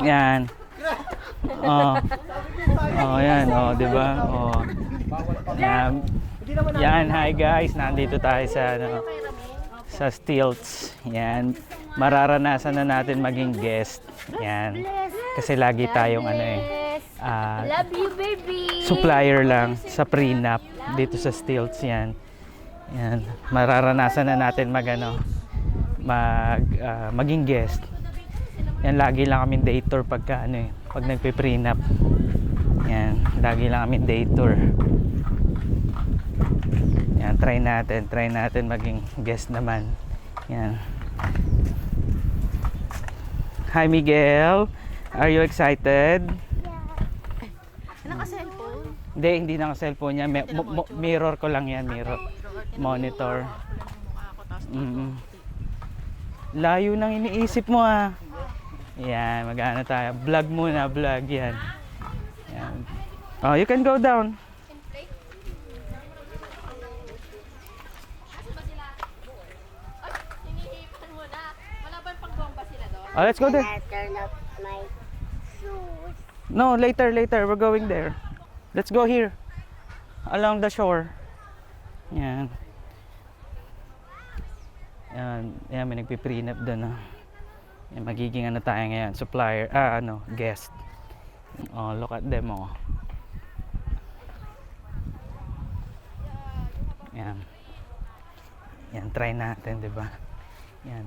Yan. Oh. Oh, yan. Oh, di ba? Oh. Yan. Yan, hi guys. Nandito tayo sa sa Stilts. Yan. Mararanasan na natin maging guest. Yan. Kasi lagi tayong Love you, baby. supplier lang sa prenup dito sa Stilts. Yan. Yan. Mararanasan na natin maging guest. Yan, lagi lang kami day tour pagka pag nagpe-prenup. Yan, lagi lang kami day tour. Yan, try natin maging guest naman. Yan. Hi Miguel, are you excited? Naka-cellphone? Hindi naka-cellphone niya. Mirror ko lang yan, mirror. Monitor. Layo nang iniisip mo ah. Yan, mag-ano tayo. Vlog muna, vlog yan. Yan. Oh, you can go down. Oh, let's go there. Turn up my shoes. No, later. We're going there. Let's go here. Along the shore. Yan. Yan, may nagpiprenup doon. Yan, magiging tayo ngayon, supplier, guest. Oh, look at them, oh. Yan. Yan, try natin, 'di ba? Yan.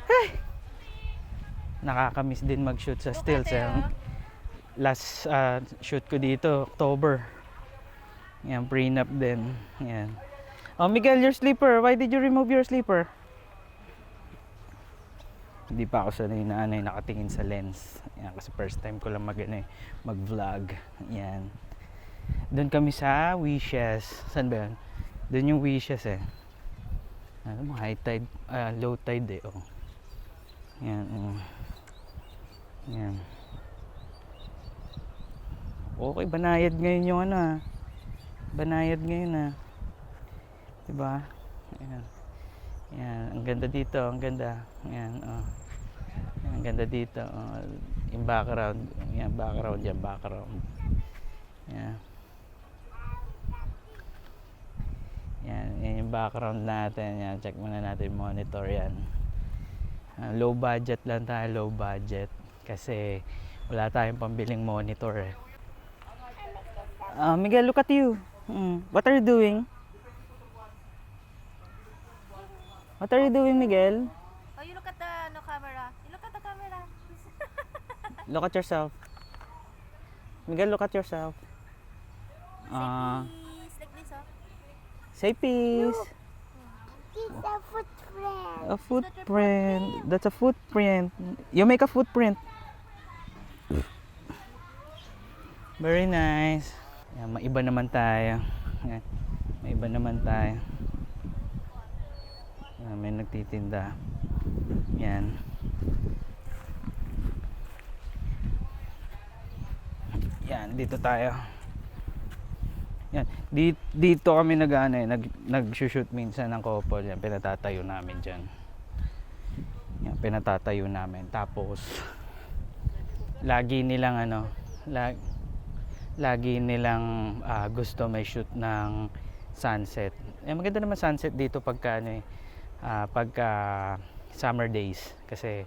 Hey! Nakakamiss din mag-shoot sa Stilts. Last shoot ko dito, October. Yan, prenup din. Yan. Oh, Miguel, your slipper. Why did you remove your slipper? Hindi pa ako sanay na nakatingin sa lens. Yan, kasi first time ko lang mag-vlog. Yan. Doon kami sa Wishes. Saan ba yun? Doon yung Wishes eh. Ano mo, high tide, low tide eh. Oh. Yan, oh. Yan. Okay, banayad ngayon yung banayad ngayon diba? Ayan. Ayan, ang ganda dito, ang ganda. Ayan, oh. Ayan, ang ganda dito. Oh. Yung background, ayan, background yan, background. Ayan. Ayan, yan yung background natin. Ayan, check muna natin yung monitor yan. Low budget lang tayo, low budget. Kasi wala tayong pambiling monitor eh. Miguel, look at you. What are you doing? What are you doing, Miguel? Oh, you look at the camera. You look at the camera. Look at yourself. Miguel, look at yourself. Peace. Like this, oh. Say peace. It's a footprint. A footprint. That's a footprint. You make a footprint. Very nice. Yan, maiba naman tayo. Yan, maiba naman tayo. Yan, may nagtitinda. Yan. Yan, dito tayo. Yan, dito kami nag-shoot minsan ng couple. Yan, pinatatayo namin diyan. Yan, pinatatayo namin. Tapos lagi nilang gusto may shoot ng sunset. Eh, maganda naman sunset dito pagka summer days kasi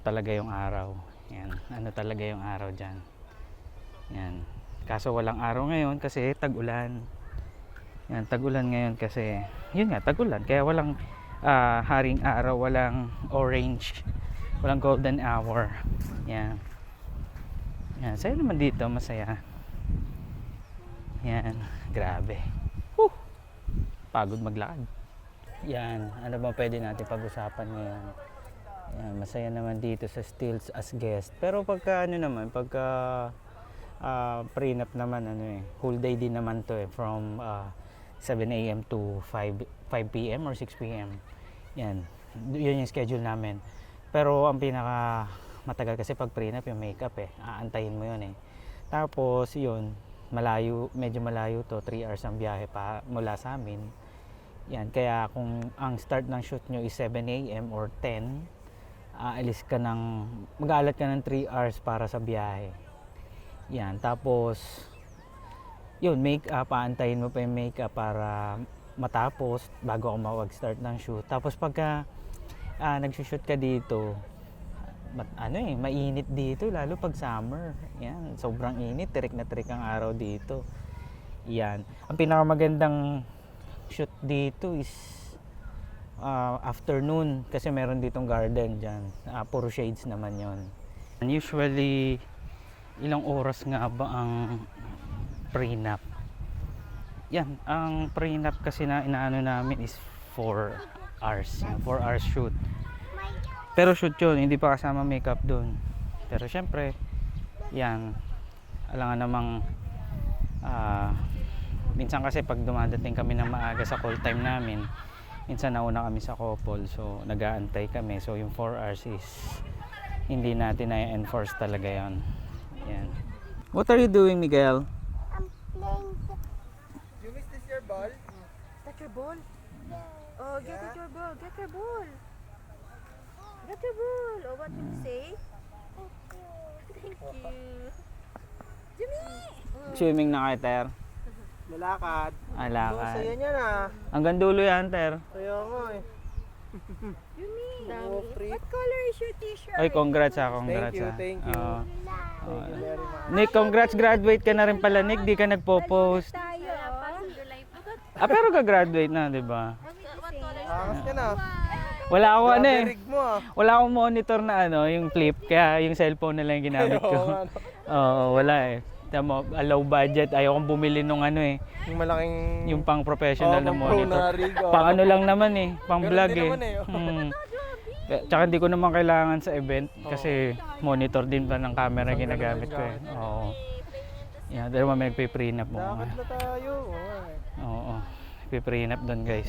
talaga yung araw. Yan, talaga yung araw diyan. Yan. Kaso walang araw ngayon kasi tag-ulan. Yan, tag-ulan ngayon kasi yun nga, tag-ulan. Kaya walang haring araw, walang orange, walang golden hour. Yan. Yan, saya naman dito, masaya. Yan, grabe. Pagod maglakad. Yan, ano ba pwede natin pag-usapan ngayon? Yan, masaya naman dito sa Stilts as guest. Pero pagka prenup naman whole day din naman to from 7 AM to 5 PM or 6 PM. Yan, yun yung schedule namin. Pero ang pinaka matagal kasi pag prenup yung makeup aantayin mo yun Tapos yun, medyo malayo to, 3 hours ang biyahe pa mula sa amin. Yan, kaya kung ang start ng shoot nyo is 7 AM or 10, aalis ka ng, mag-aalat ka ng 3 hours para sa biyahe. Yan, tapos, yun, make-up, aantayin mo pa yung make-up para matapos bago ako mag-start ng shoot. Tapos pagka nagsushoot ka dito, mainit dito, lalo pag summer. Yan, sobrang init, tirik na tirik ang araw dito. Yan, ang pinakamagandang shoot dito is afternoon kasi meron ditong garden dyan. Puro shades naman yon. Usually, ilang oras nga ba ang prenup? Yan, ang prenup kasi na inaano namin is 4 hours. 4 hours shoot. Pero shoot yun, hindi pa kasama makeup doon. Pero syempre, yan, alangan namang minsan kasi pag dumadating kami ng maaga sa call time namin, minsan nauna kami sa couple, so nag-aantay kami. So yung 4 hours is hindi natin na-enforce talaga yon. Yan. What are you doing, Miguel? I'm playing the You miss this your ball? Get your ball. Oh, get it your ball. Get your ball. Get your ball. Oh, what did you say? Thank you. Jimmy! Swimming na kayo, Ter? Lalakad. Saya Alakad. niya na. Hanggang dulo yan, Ter. Kaya nga eh. Jimmy! Oh, free. What color is your t-shirt? Ay, congrats congrats. Thank you. Oo. Thank you very much. Nick, congrats, graduate ka na rin pala, Nick. Di ka nagpo-post. Tayo, Pero gagraduate na, di ba? Angas ka na. Wala ako Grabe rig mo ah. wala akong monitor na yung flip, kaya yung cellphone na lang yung ginamit ko. Oo, ano. Oo, wala eh. Tama, low budget, ayaw kong bumili nung Yung malaking... yung pang professional na pang pro monitor. na rig. Pang ano lang naman pang Pero vlog hindi eh. naman eh. Hmm. Tsaka hindi ko naman kailangan sa event kasi monitor din pa ng camera ginagamit ko eh. Oo. Yan, dahil may nagpe-prenup mo. Dapat na tayo. Oo. Nagpe-prenup doon, guys.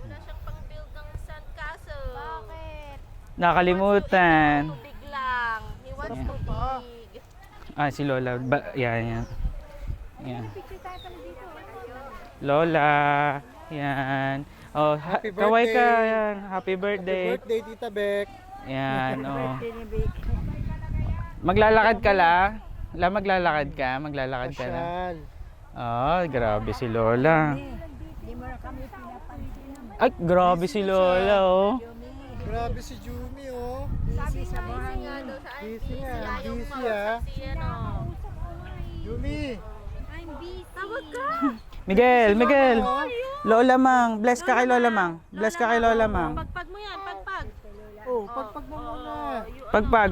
Wala siyang pang-build ng sandcastle. Bakit? Nakalimutan. Tubig lang. He wants tubig. Si Lola. Yan. Lola. Yan. Oh, Happy kaway ka. birthday. Yan. Happy birthday. Birthday, Tita Beck. Yan. Oh. Maglalakad ka la? Maglalakad ka? Maglalakad ka na? Pasyal. Grabe si Lola. Ay, grabe si Lola, oh. Grabe si Jumi oh. Sabi sa bahay nga daw sa Busy nga. ayaw Busy mo ah. si ano. Jumi. I'm busy. Tawag ka. Miguel. Lola Mang. Bless ka kay Lola Mang. Bless ka kay Lola Mang. Pagpag mo yan, pagpag. Oh, pagpag mo muna.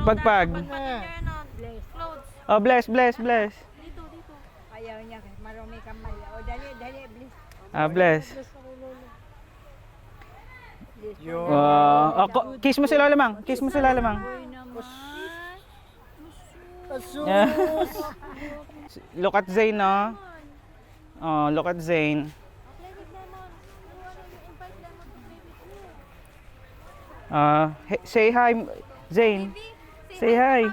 Pagpag. Na. Clothes. Oh, bless. Dito. Ayaw niya, marami kang mali. O, dali, please. Bless. Yo. Kiss mo si Lola Mang. Kiss mo si Lola Mang. Asus. Yeah. Look at Zane, no? Oh, look at Zane. Say hi, Zane. Say hi.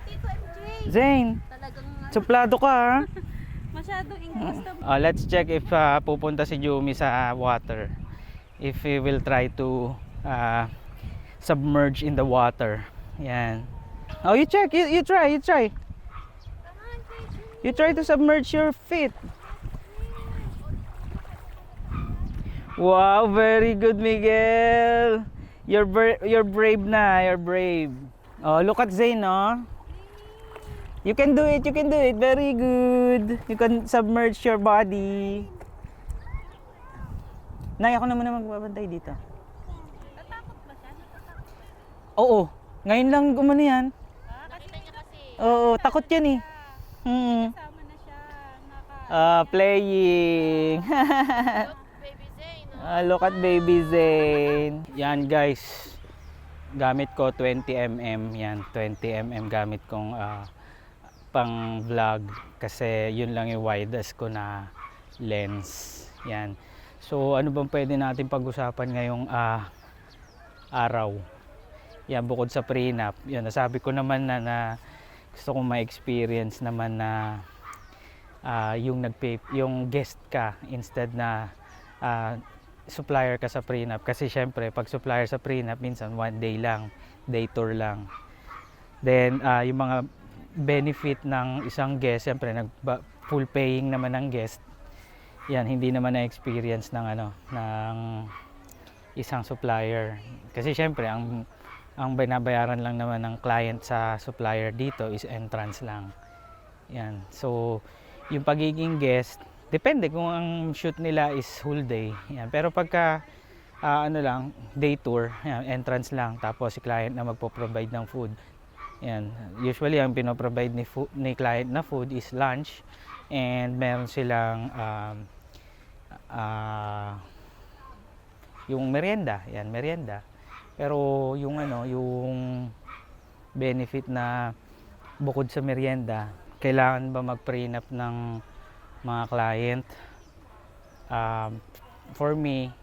Tito MJ. Zane, Talagang suplado ka, ha? masyadong English na. Let's check if pupunta si Jumi sa water. If he will try to submerge in the water. Yan. Oh, you check. You try. You try to submerge your feet. Wow, very good, Miguel. You're brave na. You're brave. Oh, look at Zane, no? You can do it. Very good. You can submerge your body. Nay, ako naman na magbabantay dito. Natakot ba siya? Oo. Ngayon lang gumano yan. Nakita niya kasi. Oo, takot yan eh. Kasama na siya. Playing. Baby Zane. Look at baby Zane. Yan guys. Gamit ko 20mm. Yan, 20mm gamit kong pang vlog. Kasi yun lang yung widest ko na lens. Yan. So ano bang pwede natin pag-usapan ngayong araw? Yan, bukod sa prenup. Yan, nasabi ko naman na gusto kong ma-experience naman na yung guest ka instead na supplier ka sa prenup. Kasi syempre, pag supplier sa prenup, minsan one day lang, day tour lang. Then, yung mga benefit ng isang guest, syempre, full paying naman ng guest. Yan, hindi naman na-experience ng ng isang supplier. Kasi syempre, ang binabayaran lang naman ng client sa supplier dito is entrance lang. Yan. So, yung pagiging guest, depende kung ang shoot nila is whole day. Yan. Pero pagka day tour, yan, entrance lang, tapos si client na magpo-provide ng food. Yan. Usually ang pinoprovide ni client na food is lunch, and meron silang yung merienda. Yan, merienda. Pero yung yung benefit na bukod sa merienda, kailangan ba mag-prenup ng mga client? For me,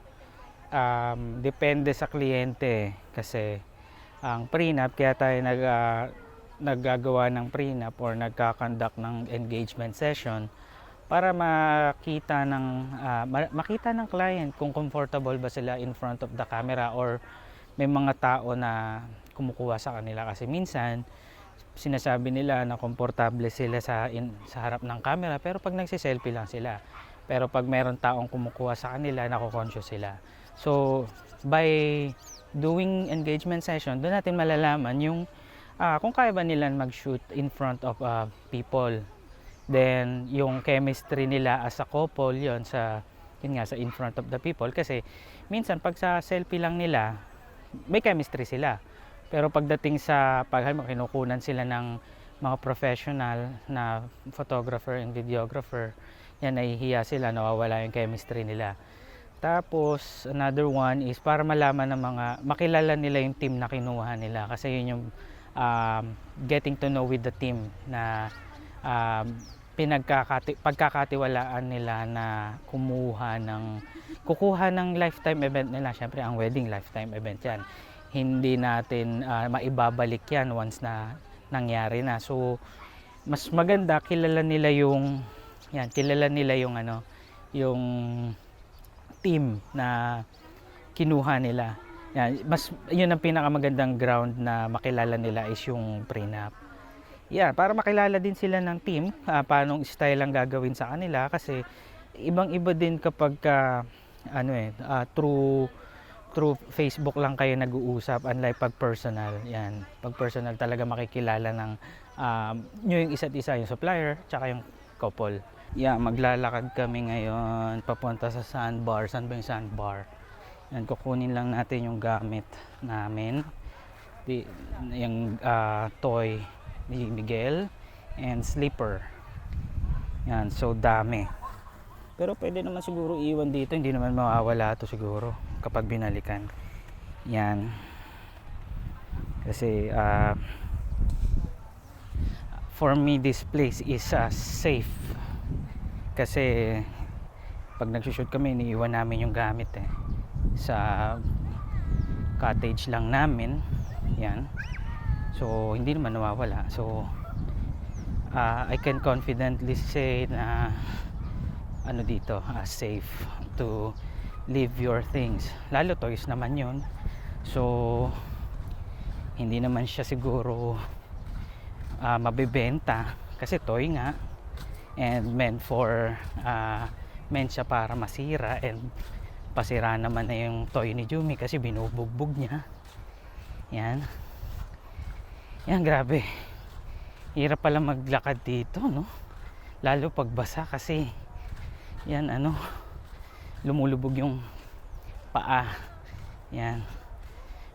depende sa kliyente, kasi ang prenup, kaya tayo naggagawa ng prenup or nagka-conduct ng engagement session para makita ng client kung comfortable ba sila in front of the camera, or may mga tao na kumukuha sa kanila. Kasi minsan sinasabi nila na komportable sila sa harap ng camera, pero pag nagsiselfie lang sila. Pero pag meron taong kumukuha sa kanila, nako-conscious sila. So, by doing engagement session, doon natin malalaman yung kung kaya ba nila mag-shoot in front of people. Then, yung chemistry nila as a couple, yun sa in front of the people. Kasi, minsan, pag sa selfie lang nila, may chemistry sila. Pero pagdating sa kinukunan sila ng mga professional na photographer and videographer, yan, nahihiya sila, nawawala yung chemistry nila. Tapos, another one is para malaman ng makilala nila yung team na kinuha nila. Kasi yun yung getting to know with the team na pagkakatiwalaan nila na kukuha ng lifetime event nila. Syempre, ang wedding lifetime event yan. Hindi natin maibabalik yan once na nangyari na. So, mas maganda kilala nila yung yung team na kinuha nila. Yan, yun ang pinakamagandang ground na makilala nila is yung prenup. Yeah, para makilala din sila ng team, paanong style ang gagawin sa kanila, kasi ibang-iba din kapag through Facebook lang kayo nag-uusap, unlike pag personal. Yan, pag personal talaga makikilala ng yung isa't isa, yung supplier tsaka yung couple. Yeah, maglalakad kami ngayon papunta sa sandbar. Saan ba yung sandbar? Yan, kukunin lang natin yung gamit namin, yung toy ni Miguel and slipper. Yan, so dami. Pero pwede naman siguro iwan dito, hindi naman mawawala to siguro kapag binalikan. Yan. Kasi for me this place is safe. Kasi pag nagsushoot kami, iniiwan namin yung gamit sa cottage lang namin. Yan. So hindi naman nawawala. So I can confidently say na dito, safe to leave your things. Lalo toys naman yun. So hindi naman siya siguro mabibenta kasi toy nga, and meant siya para masira, and pasira naman na yung toy ni Jumi kasi binubugbog niya. Yan, grabe, hirap pala maglakad dito, no? Lalo pag basa, kasi yan, lumulubog yung paa. Yan,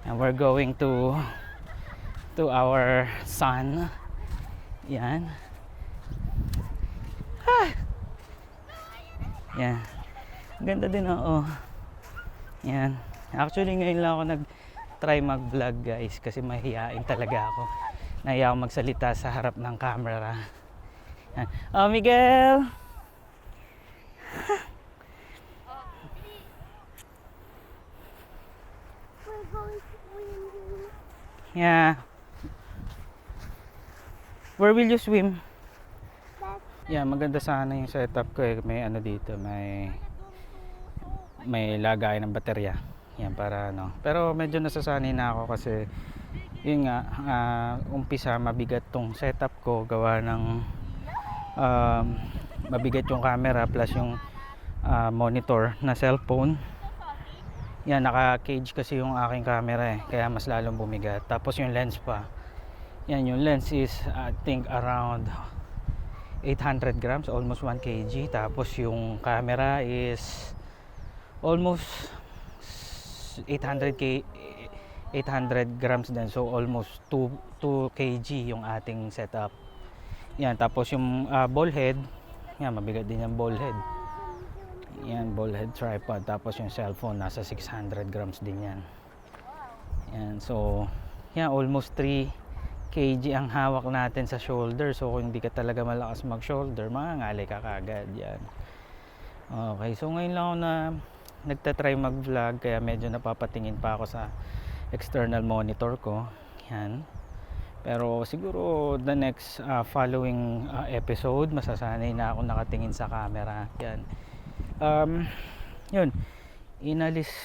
and we're going to our son. Yan. Yan. Ganda din, oo. Yan. Actually, ngayon lang ako nag-try mag-vlog, guys, kasi mahihain talaga ako. Nahiya ako magsalita sa harap ng camera. Yan. Oh, Miguel! We're going swimming. Yeah. Where will you swim? That's Yeah, maganda sana yung setup ko eh. May dito, may lagay ng baterya. Yan para ano. Pero medyo nasasanay na ako kasi yun nga, umpisa mabigat tong setup ko gawa ng mabigat yung camera plus yung monitor na cellphone. Yan, naka-cage kasi yung aking camera kaya mas lalong bumigat. Tapos yung lens pa. Yan, yung lens is I think around 800 grams, almost 1 kg. Tapos yung camera is almost 800 grams din. So almost 2 kg yung ating setup. Yan, tapos yung ball head. Yan, mabigat din yung ball head. Yan, ball head tripod. Tapos yung cellphone nasa 600 grams din yan. Yan, so yan, almost 3 kg ang hawak natin sa shoulder. So kung hindi ka talaga malakas mag shoulder, mangangalay ka kagad. Yan. Okay, so ngayon lang ako na nagtatry mag vlog, kaya medyo napapatingin pa ako sa external monitor ko. Yan. Pero siguro the next following episode, masasanay na ako nakatingin sa camera. Yan. Yun,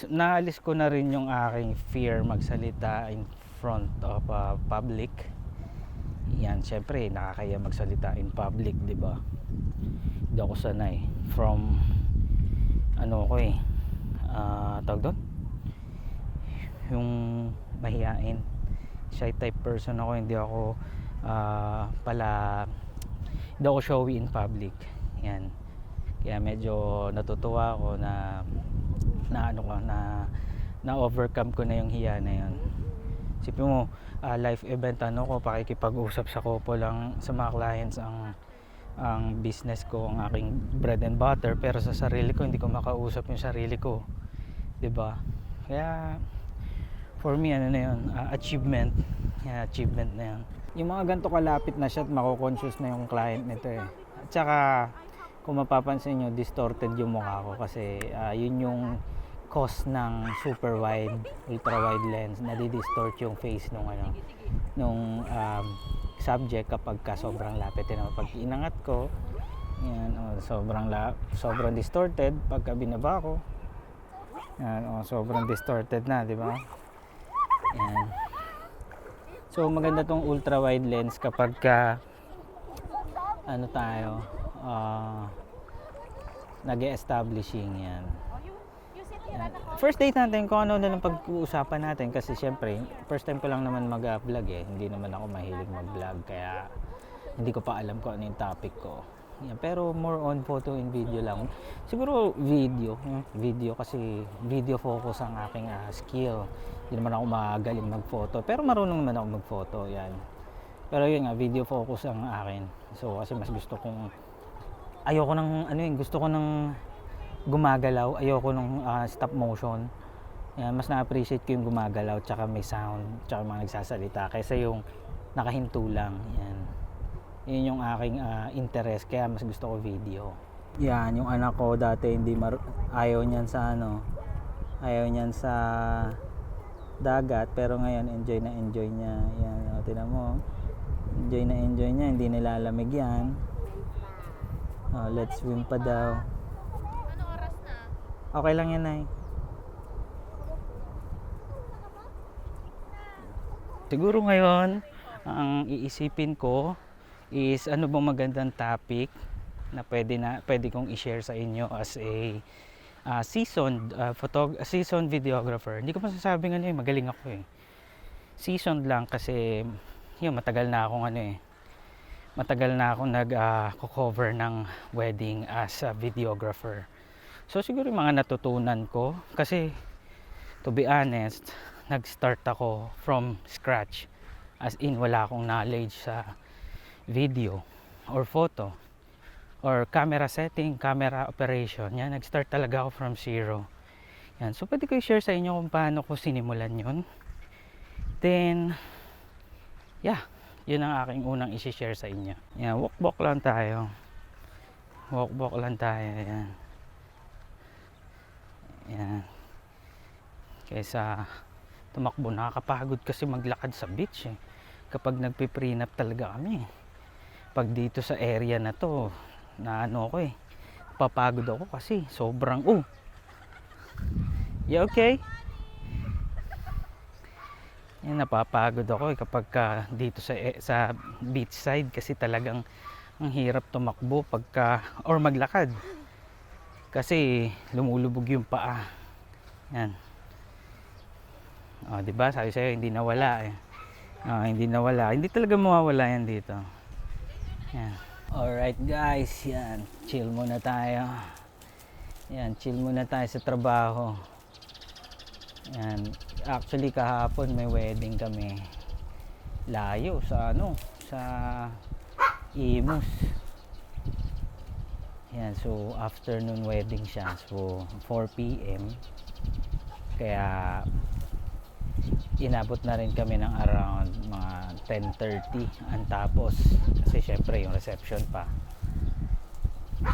naalis ko na rin yung aking fear magsalita in front of public. Yan, syempre nakakaya magsalita in public, di ba? Hindi ako sanay from ano ko tawag doon, yung mahiyain, shy type person ako. Hindi ako hindi ako showy in public. Yan. Kaya medyo natutuwa ako na overcome ko na yung hiya na yun. Isipin mo, live event ko, pakikipag-usap sa couple lang, sa mga clients ang business ko, ang aking bread and butter, pero sa sarili ko hindi ko makausap yung sarili ko, 'di ba? Kaya for me ano na yun, achievement. Yeah, achievement na yun. Yung mga ganito kalapit na shot, mako-conscious na yung client nito At saka kung mapapansin nyo, distorted yung mukha ko kasi yun yung cause ng super wide, ultra wide lens. Nadi-distort yung face nung subject kapag sobrang lapit. Pag inangat ko, yan, sobrang distorted. Pagka binaba ko, yan, sobrang distorted na, di ba? Yan. So maganda tong ultra wide lens kapag nag-establishing yan. First date natin kung ano na lang pag-uusapan natin kasi syempre first time ko lang naman mag-vlog hindi naman ako mahilig mag-vlog kaya hindi ko pa alam kung ano yung topic ko. Yan, pero more on photo and video lang. Siguro video kasi video focus ang aking skill. Hindi naman ako magaling mag-photo pero marunong naman ako mag-photo yan. Pero yun nga, video focus ang akin. So kasi mas gusto kong gusto ko ng gumagalaw, ayoko nung stop motion. Yan, mas na-appreciate ko yung gumagalaw tsaka may sound, tsaka mga nagsasalita kaysa yung nakahinto lang. Yan. Yun yung aking interest, kaya mas gusto ko video. Yan, yung anak ko dati ayaw niyan sa dagat, pero ngayon enjoy niya. Yan, tingnan mo. Enjoy niya, hindi nilalamig yan. Let's swim pa daw. Anong oras na? Okay lang yan, Nay. Siguro ngayon, ang iisipin ko is ano bang magandang topic na pwede kong i-share sa inyo as a seasoned videographer. Hindi ko masasabing magaling ako Seasoned lang kasi matagal na akong nag-cover ng wedding as a videographer. So siguro yung mga natutunan ko kasi to be honest, nag-start ako from scratch. As in wala akong knowledge sa video or photo or camera setting, camera operation. Yan, nag-start talaga ako from zero. Yan, so pwede ko i-share sa inyo kung paano ko sinimulan yun. Then yun ang aking unang i-share sa inyo. Yan, walk lang tayo. Yan. Yan. Kaysa tumakbo, nakakapagod kasi maglakad sa beach kapag nagpi-prenup talaga kami. Pag dito sa area na to, papagod ako kasi sobrang You okay? Yan, napapagod ako kapag dito sa beach side kasi talagang ang hirap tumakbo pagka or maglakad kasi lumulubog yung paa. Yan. Oh, 'di ba? Sabi sa'yo hindi nawala eh. Hindi nawala. Hindi talaga mawawala yan dito. Yan. Alright guys, yan. Chill muna tayo. Yan, chill muna tayo sa trabaho. Yan. Actually kahapon may wedding kami. Layo sa sa Imus. Yan, so afternoon wedding siya. So 4 PM. Kaya inabot na rin kami ng around mga 10:30 ang tapos kasi syempre yung reception pa.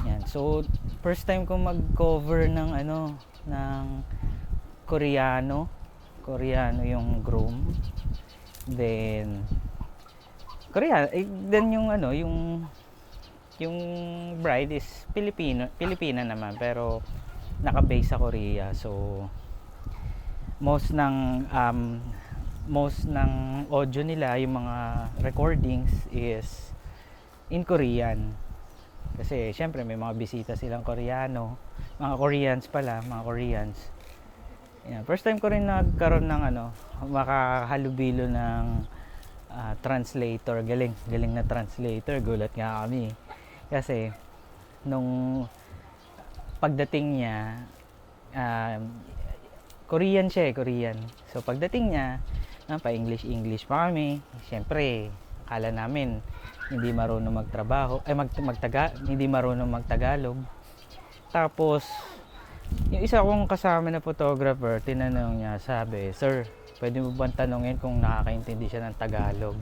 Yan. So first time ko mag-cover ng ng Koreano yung groom. Then then yung bride is Pilipina naman pero naka-base sa Korea. So most ng audio nila, yung mga recordings is in Korean kasi syempre may mga bisita silang Koreano, mga Koreans. Yeah, first time ko rin nagkaroon ng makahalubilo ng translator. Galing na translator. Gulat nga kami kasi nung pagdating niya Korean siya Korean. So pagdating niya, pa-English pa kami. Siyempre, akala namin hindi marunong magtrabaho, hindi marunong magtagalog. Tapos, yung isa kong kasama na photographer, tinanong niya, sabi, "Sir, pwede mo bang tanungin kung nakakaintindi siya ng Tagalog?"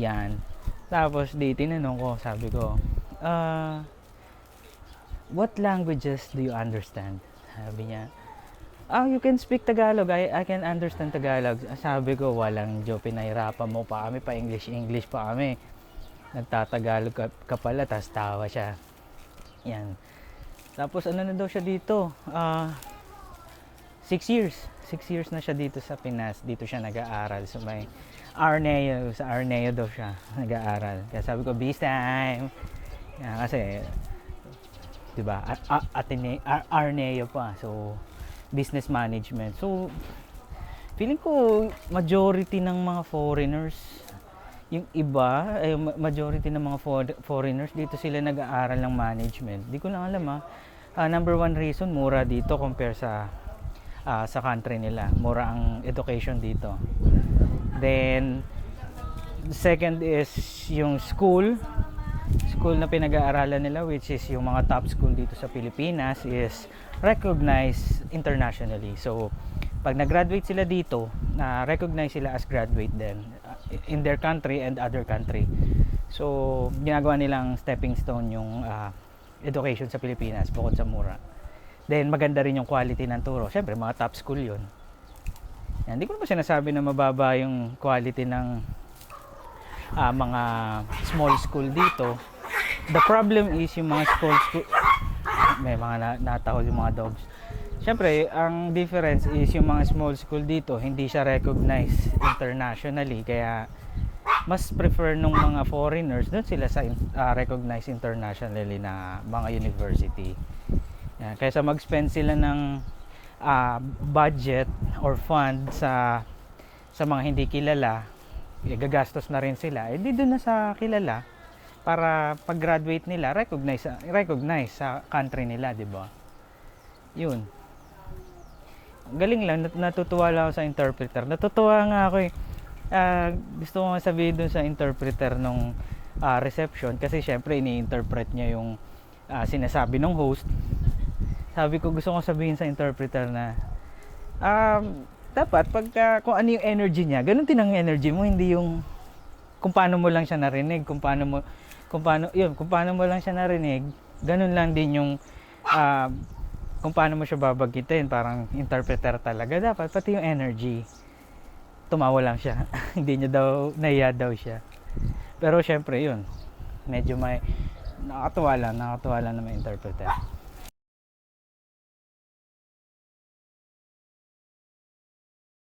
Yan. Tapos, tinanong ko, sabi ko, "What languages do you understand?" Sabi niya, "You can speak Tagalog. I can understand Tagalog." Sabi ko, walang Diyo, pinahirapan mo pa kami, pa English pa kami. Nagtatagalog ka pala, tas tawa siya. Yan. Tapos na daw siya dito? 6 years. 6 years na siya dito sa Pinas. Dito siya nag-aaral. So may Arneo. Sa Arneo daw siya nag-aaral. Kaya sabi ko, beast time. Yan, kasi, diba, Arneo pa. So, business management. So, feeling ko majority ng mga foreigners, yung iba, majority ng mga foreigners dito sila nag-aaral ng management. Di ko lang alam number one reason, mura dito compare sa country nila. Mura ang education dito. Then second is yung school na pinag-aaralan nila, which is yung mga top school dito sa Pilipinas, is recognized internationally. So pag nag-graduate sila dito, recognize sila as graduate din in their country and other country. So ginagawa nilang stepping stone yung education sa Pilipinas bukod sa mura. Then maganda rin yung quality ng turo. Syempre mga top school yun. Yan, hindi ko naman sinasabi na mababa yung quality ng mga small school dito. The problem is yung mga small school, may mga natahol yung mga dogs. Siyempre, ang difference is yung mga small school dito, hindi siya recognized internationally. Kaya, mas prefer nung mga foreigners, doon sila sa recognized internationally na mga university. Yan, kaysa mag-spend sila ng budget or fund sa mga hindi kilala, gagastos na rin sila. Di doon na sa kilala para pag-graduate nila, recognize sa country nila, di ba? Yun. Galing lang, natutuwa lang ako sa interpreter. Natutuwa nga ako eh. Gusto ko nga sabihin dun sa interpreter nung reception kasi syempre ini-interpret niya yung sinasabi ng host. Sabi ko, gusto ko sabihin sa interpreter na dapat kung ano yung energy niya, ganun din ang energy mo, hindi yung kung paano mo lang siya narinig, kung paano mo lang siya narinig, ganun lang din yung kung paano mo siya babanggitin, parang interpreter talaga. Dapat pati yung energy. Tumawa lang siya. Hindi niya daw, nahiya daw siya. Pero syempre yun, medyo may nakakatuwa lang na may interpreter.